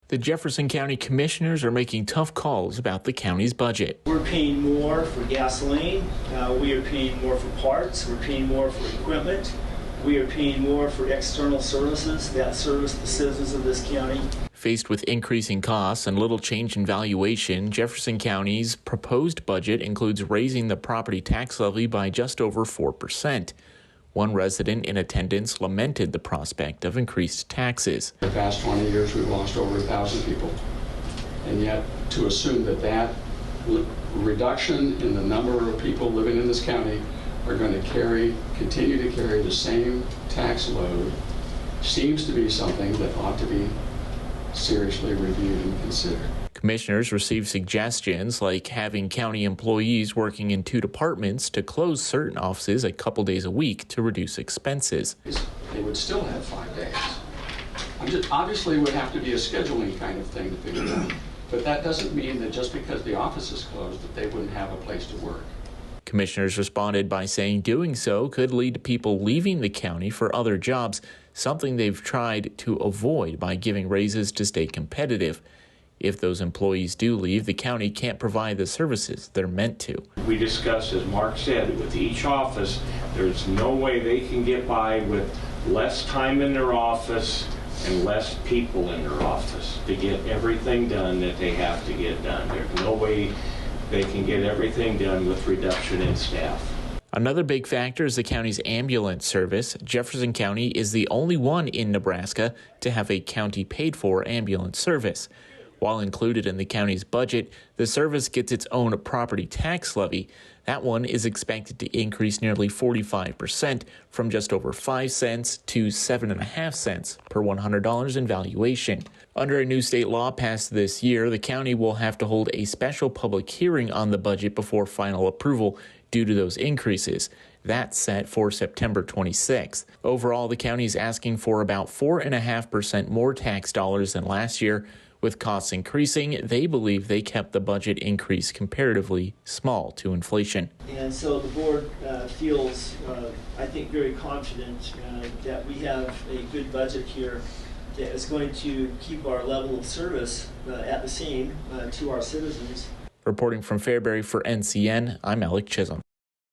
The Jefferson County Commissioners are making tough calls about the county's budget. We're paying more for gasoline. We are paying more for parts. We're paying more for equipment. We are paying more for external services that service the citizens of this county. Faced with increasing costs and little change in valuation, Jefferson County's proposed budget includes raising the property tax levy by just over 4%. One resident in attendance lamented the prospect of increased taxes. In the past 20 years, we've lost over 1,000 people. And yet, to assume that reduction in the number of people living in this county are going to continue to carry the same tax load seems to be something that ought to be seriously reviewed and considered. Commissioners received suggestions like having county employees working in 2 departments to close certain offices a couple days a week to reduce expenses. They would still have 5 days. Obviously, it would have to be a scheduling kind of thing to figure out. But that doesn't mean that just because the office is closed that they wouldn't have a place to work. Commissioners responded by saying doing so could lead to people leaving the county for other jobs, something they've tried to avoid by giving raises to stay competitive. If those employees do leave, the county can't provide the services they're meant to. We discussed, as Mark said, with each office, there's no way they can get by with less time in their office and less people in their office to get everything done that they have to get done. There's no way they can get everything done with reduction in staff. Another big factor is the county's ambulance service. Jefferson County is the only one in Nebraska to have a county-paid-for ambulance service. While included in the county's budget, the service gets its own property tax levy. That one is expected to increase nearly 45% from just over 5 cents to 7.5 cents per $100 in valuation. Under a new state law passed this year, the county will have to hold a special public hearing on the budget before final approval due to those increases. That's set for September 26th. Overall, the county is asking for about 4.5% more tax dollars than last year. With costs increasing, they believe they kept the budget increase comparatively small to inflation. And so the board feels, I think, very confident that we have a good budget here that is going to keep our level of service at the same to our citizens. Reporting from Fairbury for NCN, I'm Alec Chisholm.